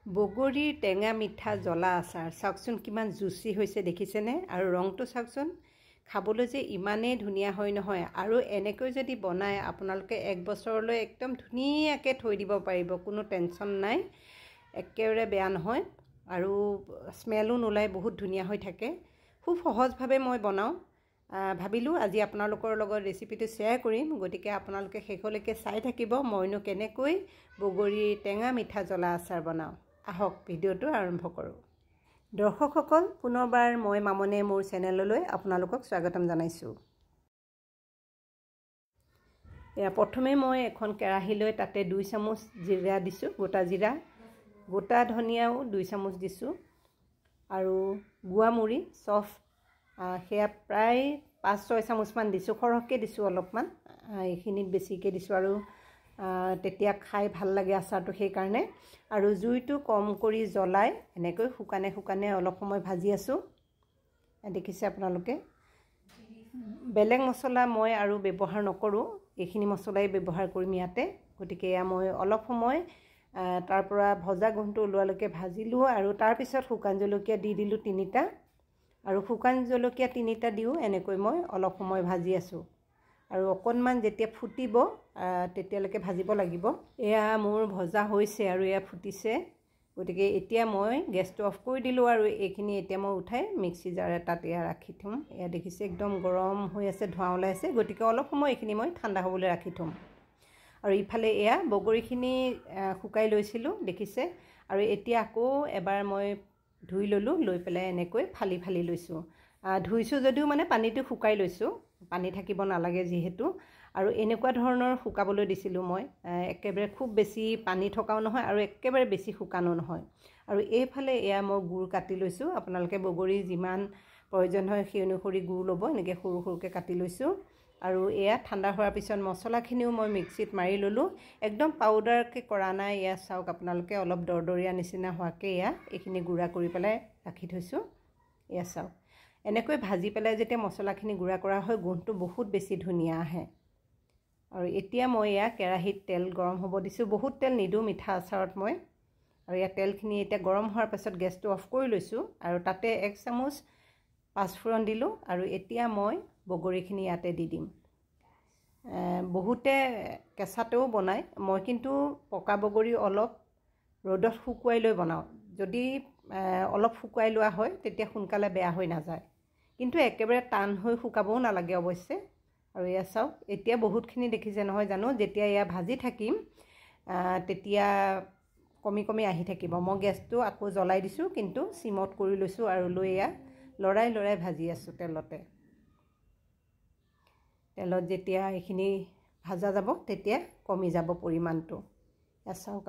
বগৰীৰ টেঙা মিঠা জ্বলা আচাৰ চাওকচোন কিমান জুচি হৈছে দেখিছেনে আৰু ৰংটো চাওকচোন খাবলৈ যে ইমানেই ধুনীয়া হয় নহয় আৰু এনেকৈ যদি বনায় আপোনালোকে এক বছৰলৈ একদম ধুনীয়াকৈ থৈ দিব পাৰিব কোনো টেনশ্যন নাই একেবাৰে বেয়া নহয় আৰু স্মেলো নোলায় বহুত ধুনীয়া হৈ থাকে খুব সহজভাৱে মই বনাওঁ ভাবিলোঁ আজি আপোনালোকৰ লগত ৰেচিপিটো শ্বেয়াৰ কৰিম গতিকে আপোনালোকে শেষলৈকে চাই থাকিব মইনো কেনেকৈ বগৰীৰ টেঙা মিঠা জ্বলা আচাৰ বনাওঁ আহক ভিডিঅ'টো আৰম্ভ কৰোঁ দৰ্শকসকল পুনৰবাৰ মই মামনে মোৰ চেনেললৈ আপোনালোকক স্বাগতম জনাইছোঁ এয়া প্ৰথমে মই এখন কেৰাহী লৈ তাতে 2 চামুচ জিৰা দিছোঁ গোটা জিৰা গোটা ধনিয়াও 2 চামুচ দিছোঁ আৰু গুৱামুৰি চফ সেয়া প্ৰায় 5-6 চামুচমান দিছোঁ সৰহকৈ দিছোঁ অলপমান এইখিনিত বেছিকৈ দিছোঁ আৰু তেতিয়া খাই ভাল লাগে আচাৰটো সেইকাৰণে আৰু জুইটো কম কৰি জ্বলাই এনেকৈ শুকানে শুকানে অলপ সময় ভাজি আছোঁ দেখিছে আপোনালোকে বেলেগ মছলা মই আৰু ব্যৱহাৰ নকৰোঁ এইখিনি মছলাই ব্যৱহাৰ কৰিম ইয়াতে গতিকে এয়া মই অলপ সময় তাৰ পৰা ভজা গোন্ধটো ওলোৱালৈকে ভাজিলোঁ আৰু তাৰপিছত শুকান জলকীয়া দি দিলোঁ 3টা আৰু শুকান জলকীয়া 3টা দিও এনেকৈ মই অলপ সময় ভাজি আছোঁ আৰু অকণমান যেতিয়া ফুটিব তেতিয়ালৈকে ভাজিব লাগিব এয়া মোৰ ভজা হৈছে আৰু এয়া ফুটিছে গতিকে এতিয়া মই গেছটো অফ কৰি দিলোঁ আৰু এইখিনি এতিয়া মই উঠাই মিক্সি জাৰ এটাত এয়া ৰাখি থ'ম এয়া দেখিছে একদম গৰম হৈ আছে ধোঁৱা ওলাই আছে গতিকে অলপ সময় এইখিনি মই ঠাণ্ডা হ'বলৈ ৰাখি থ'ম আৰু ইফালে এয়া বগৰীখিনি শুকাই লৈছিলোঁ দেখিছে আৰু এতিয়া আকৌ এবাৰ মই ধুই ল'লোঁ লৈ পেলাই এনেকৈ ফালি ফালি লৈছোঁ ধুইছোঁ যদিও মানে পানীটো শুকাই লৈছোঁ পানী থাকিব নালাগে যিহেতু আৰু এনেকুৱা ধৰণৰ শুকাবলৈ দিছিলোঁ মই একেবাৰে খুব বেছি পানী থকাও নহয় আৰু একেবাৰে বেছি শুকানো নহয় আৰু এইফালে এয়া মই গুড় কাটি লৈছোঁ আপোনালোকে বগৰী যিমান প্ৰয়োজন হয় সেই অনুসৰি গুড় ল'ব এনেকৈ সৰু সৰুকৈ কাটি লৈছোঁ আৰু এয়া ঠাণ্ডা হোৱাৰ পিছত মছলাখিনিও মই মিক্সিত মাৰি ল'লোঁ একদম পাউডাৰকৈ কৰা নাই এয়া চাওক আপোনালোকে অলপ দৰদৰীয়া নিচিনা হোৱাকৈ এয়া এইখিনি গুড়া কৰি পেলাই ৰাখি থৈছোঁ এয়া চাওক এনেকৈ ভাজি পেলাই যেতিয়া মছলাখিনি গুড়া কৰা হয় গোন্ধটো বহুত বেছি ধুনীয়া আহে আৰু এতিয়া মই এয়া কেৰাহীত তেল গৰম হ'ব দিছোঁ বহুত তেল নিদিওঁ মিঠা আচাৰত মই আৰু এয়া তেলখিনি এতিয়া গৰম হোৱাৰ পাছত গেছটো অফ কৰি লৈছোঁ আৰু তাতে 1 চামুচ পাঁচফোৰণ দিলোঁ আৰু এতিয়া মই বগৰীখিনি ইয়াতে দি দিম বহুতে কেঁচাতেও বনায় মই কিন্তু পকা বগৰী অলপ ৰ'দত শুকুৱাই লৈ বনাওঁ যদি অলপ শুকুৱাই লোৱা হয় তেতিয়া সোনকালে বেয়া হৈ নাযায় কিন্তু একেবাৰে টান হৈ শুকাবও নালাগে অৱশ্যে আৰু এয়া চাওক এতিয়া বহুতখিনি দেখিছে নহয় জানো যেতিয়া এয়া ভাজি থাকিম তেতিয়া কমি কমি আহি থাকিব মই গেছটো আকৌ জ্বলাই দিছোঁ কিন্তু সিমত কৰি লৈছোঁ আৰু লৈ এয়া লৰাই লৰাই ভাজি আছোঁ তেলত যেতিয়া এইখিনি ভাজা যাব তেতিয়া কমি যাব পৰিমাণটো এয়া চাওক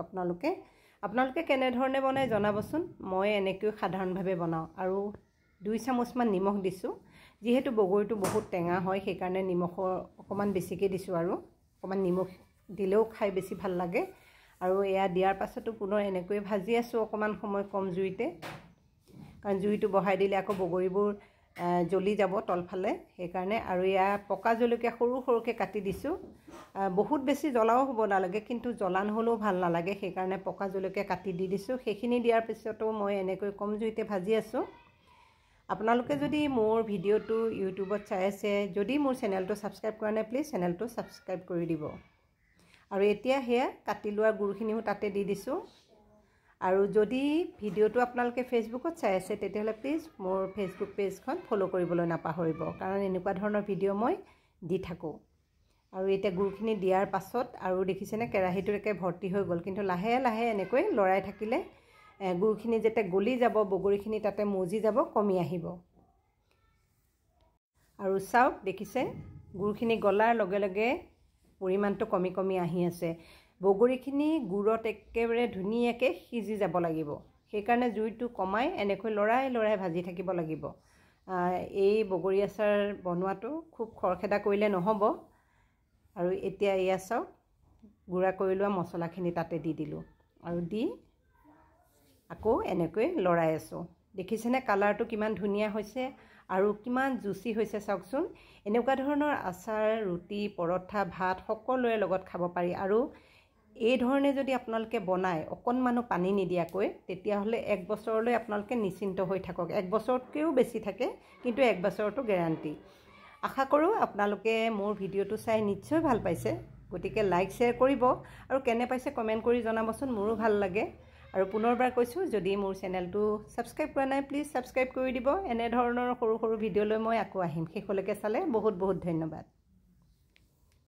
আপোনালোকে কেনেধৰণে বনায় জনাবচোন মই এনেকৈ সাধাৰণভাৱে বনাওঁ আৰু 2 চামুচমান নিমখ দিছোঁ যিহেতু বগৰীটো বহুত টেঙা হয় সেইকাৰণে নিমখৰ অকণমান বেছিকৈ দিছোঁ আৰু অকণমান নিমখ দিলেও খাই বেছি ভাল লাগে আৰু এয়া দিয়াৰ পাছতো পুনৰ এনেকৈ ভাজি আছোঁ অকণমান সময় কম জুইতে কাৰণ জুইটো বঢ়াই দিলে আকৌ বগৰীবোৰ জ্বলি যাব তলফালে সেইকাৰণে আৰু এয়া পকা জলকীয়া সৰু সৰুকৈ কাটি দিছোঁ বহুত বেছি জ্বলাও হ'ব নালাগে কিন্তু জ্বলা নহ'লেও ভাল নালাগে সেইকাৰণে পকা জলকীয়া কাটি দি দিছোঁ সেইখিনি দিয়াৰ পিছতো মই এনেকৈ কম জুইতে ভাজি আছোঁ আপোনালোকে যদি মোৰ ভিডিঅ'টো ইউটিউবত চাই আছে যদি মোৰ চেনেলটো ছাবস্ক্ৰাইব কৰা নাই প্লিজ চেনেলটো ছাবস্ক্ৰাইব কৰি দিব আৰু এতিয়া সেয়া কাটি লোৱা গুড়খিনিও তাতে দি দিছোঁ আৰু যদি ভিডিঅ'টো আপোনালোকে ফেচবুকত চাই আছে তেতিয়াহ'লে প্লিজ মোৰ ফেচবুক পেজখন ফ'ল' কৰিবলৈ নাপাহৰিব কাৰণ এনেকুৱা ধৰণৰ ভিডিঅ' মই দি থাকোঁ আৰু এতিয়া গুড়খিনি দিয়াৰ পাছত আৰু দেখিছেনে কেৰাহীটো একে ভৰ্তি হৈ গ'ল কিন্তু লাহে লাহে এনেকৈ লৰাই থাকিলে গুড়খিনি যেতিয়া গলি যাব বগৰীখিনি তাতে মজি যাব কমি আহিব আৰু চাওক দেখিছে গুড়খিনি গলাৰ লগে লগে পৰিমাণটো কমি কমি আহি আছে বগৰীখিনি গুড়ত একেবাৰে ধুনীয়াকৈ সিজি যাব লাগিব সেইকাৰণে জুইটো কমাই এনেকৈ লৰাই লৰাই ভাজি থাকিব লাগিব এই বগৰী আচাৰ বনোৱাটো খুব খৰখেদা কৰিলে নহ'ব আৰু এতিয়া এয়া চাওক গুড়া কৰি লোৱা মছলাখিনি তাতে দি দিলোঁ আৰু দি আকৌ এনেকৈ লৰাই আছোঁ দেখিছেনে কালাৰটো কিমান ধুনীয়া হৈছে আৰু কিমান জুচি হৈছে চাওকচোন এনেকুৱা ধৰণৰ আচাৰ ৰুটি পৰঠা ভাত সকলোৰে লগত খাব পাৰি আৰু এই ধৰণে যদি আপোনালোকে বনায় অকণমানো পানী নিদিয়াকৈ তেতিয়াহ'লে 1 বছৰলৈ আপোনালোকে নিশ্চিন্ত হৈ থাকক। 1 বছৰতকৈও বেছি থাকে, কিন্তু 1 বছৰটো গেৰাণ্টি। আশা কৰোঁ আপোনালোকে মোৰ ভিডিঅ'টো চাই নিশ্চয় ভাল পাইছে। গতিকে লাইক শ্বেয়াৰ কৰিব আৰু কেনে পাইছে কমেণ্ট কৰি জনাবচোন, মোৰো ভাল লাগে। আৰু পুনৰবাৰ কৈছোঁ, যদি মোৰ চেনেলটো ছাবস্ক্ৰাইব কৰা নাই প্লিজ ছাবস্ক্ৰাইব কৰি দিব। এনেধৰণৰ সৰু সৰু ভিডিঅ'লৈ মই আকৌ আহিম। শেষলৈকে চালে বহুত বহুত ধন্যবাদ।